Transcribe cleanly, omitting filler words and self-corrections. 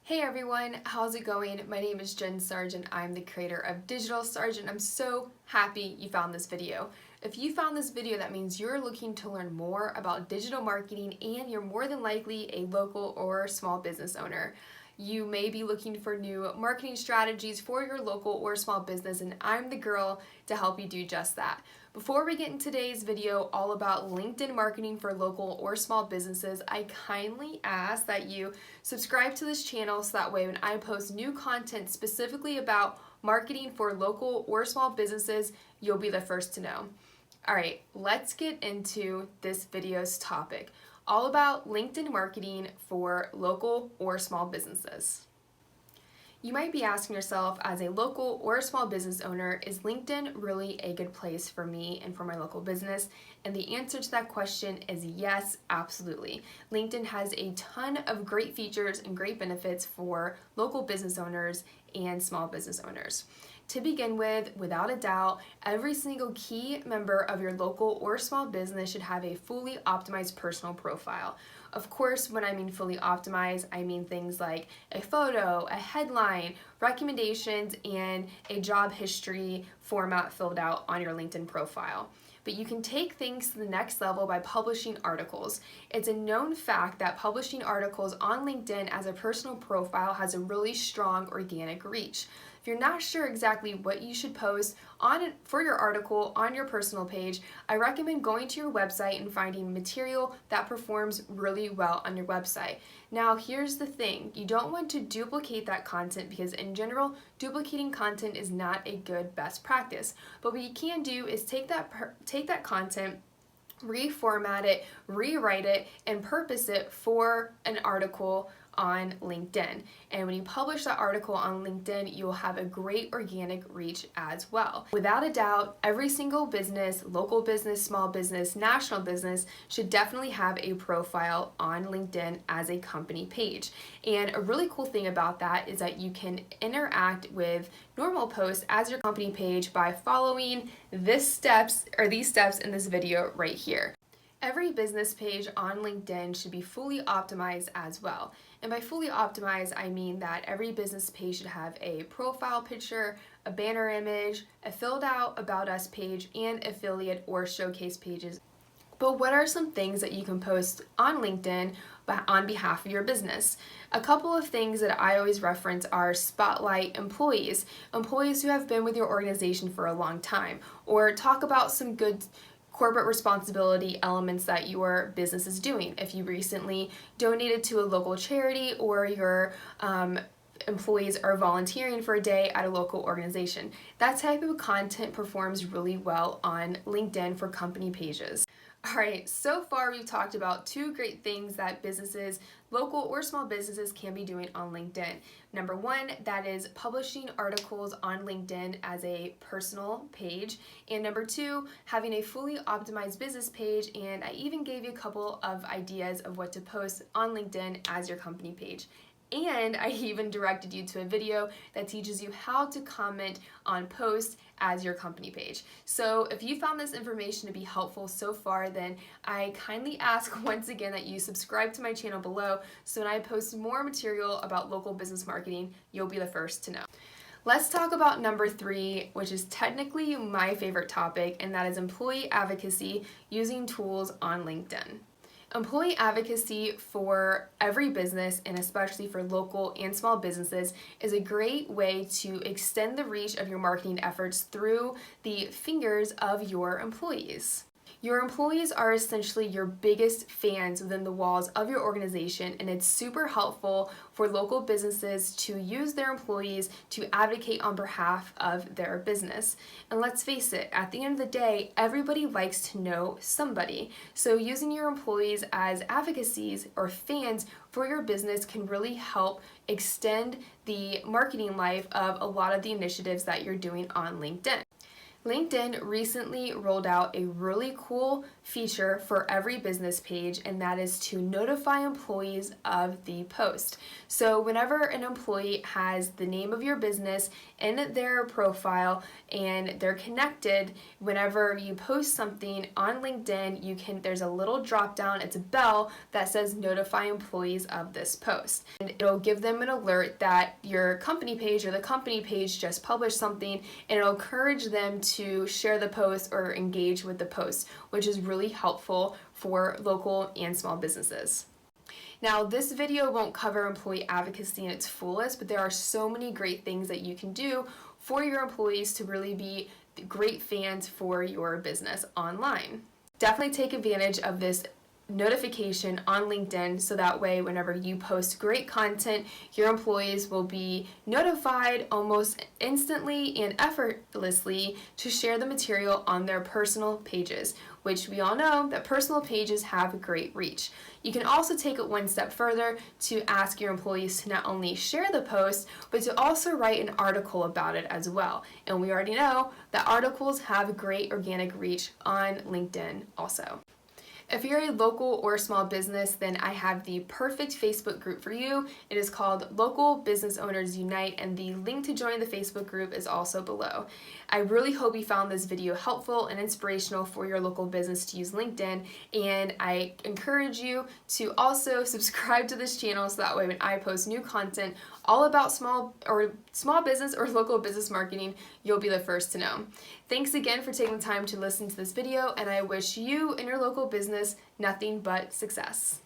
Hey everyone, how's it going? My name is Jen Sargeant. I'm the creator of Digital Sargeant. I'm so happy you found this video. If you found this video, that means you're looking to learn more about digital marketing and you're more than likely a local or small business owner. You may be looking for new marketing strategies for your local or small business, and I'm the girl to help you do just that. Before we get in today's video all about LinkedIn marketing for local or small businesses, I kindly ask that you subscribe to this channel so that way when I post new content specifically about marketing for local or small businesses, you'll be the first to know. All right, let's get into this video's topic, all about LinkedIn marketing for local or small businesses. You might be asking yourself, as a local or small business owner, is LinkedIn really a good place for me and for my local business? And the answer to that question is yes, absolutely. LinkedIn has a ton of great features and great benefits for local business owners and small business owners. To begin with, without a doubt, every single key member of your local or small business should have a fully optimized personal profile. Of course, when I mean fully optimized, I mean things like a photo, a headline, recommendations, and a job history format filled out on your LinkedIn profile. But you can take things to the next level by publishing articles. It's a known fact that publishing articles on LinkedIn as a personal profile has a really strong organic reach. If you're not sure exactly what you should post for your article on your personal page, I recommend going to your website and finding material that performs really well on your website. Now, here's the thing. You don't want to duplicate that content because in general, duplicating content is not a good best practice. But what you can do is take that content, reformat it, rewrite it, and purpose it for an article on LinkedIn. And when you publish that article on LinkedIn, you'll have a great organic reach as well. Without a doubt, every single business, local business, small business, national business, should definitely have a profile on LinkedIn as a company page. And a really cool thing about that is that you can interact with normal posts as your company page by following these steps in this video right here. Every business page on LinkedIn should be fully optimized as well. And by fully optimized, I mean that every business page should have a profile picture, a banner image, a filled out About Us page, and affiliate or showcase pages. But what are some things that you can post on LinkedIn on behalf of your business? A couple of things that I always reference are spotlight employees who have been with your organization for a long time, or talk about some good corporate responsibility elements that your business is doing. If you recently donated to a local charity or your employees are volunteering for a day at a local organization. That type of content performs really well on LinkedIn for company pages. All right, so far we've talked about two great things that businesses, local or small businesses, can be doing on LinkedIn. Number one, that is publishing articles on LinkedIn as a personal page. And number two, having a fully optimized business page. And I even gave you a couple of ideas of what to post on LinkedIn as your company page. And I even directed you to a video that teaches you how to comment on posts as your company page. So if you found this information to be helpful so far, then I kindly ask once again that you subscribe to my channel below so when I post more material about local business marketing, you'll be the first to know. Let's talk about number three, which is technically my favorite topic, and that is employee advocacy using tools on LinkedIn. Employee advocacy for every business, and especially for local and small businesses, is a great way to extend the reach of your marketing efforts through the fingers of your employees. Your employees are essentially your biggest fans within the walls of your organization, and it's super helpful for local businesses to use their employees to advocate on behalf of their business. And let's face it, at the end of the day, everybody likes to know somebody. So using your employees as advocacies or fans for your business can really help extend the marketing life of a lot of the initiatives that you're doing on LinkedIn. LinkedIn recently rolled out a really cool feature for every business page, and that is to notify employees of the post. So whenever an employee has the name of your business in their profile and they're connected, whenever you post something on LinkedIn, there's a little drop down, it's a bell that says notify employees of this post. And it'll give them an alert that your company page or the company page just published something, and it'll encourage them to share the post or engage with the post, which is really helpful for local and small businesses. Now, this video won't cover employee advocacy in its fullest, but there are so many great things that you can do for your employees to really be great fans for your business online. Definitely take advantage of this notification on LinkedIn, so that way whenever you post great content, your employees will be notified almost instantly and effortlessly to share the material on their personal pages, which we all know that personal pages have great reach. You can also take it one step further to ask your employees to not only share the post, but to also write an article about it as well. And we already know that articles have great organic reach on LinkedIn also. If you're a local or small business, then I have the perfect Facebook group for you. It is called Local Business Owners Unite, and the link to join the Facebook group is also below. I really hope you found this video helpful and inspirational for your local business to use LinkedIn, and I encourage you to also subscribe to this channel so that way when I post new content all about small business or local business marketing, you'll be the first to know. Thanks again for taking the time to listen to this video, and I wish you and your local business nothing but success.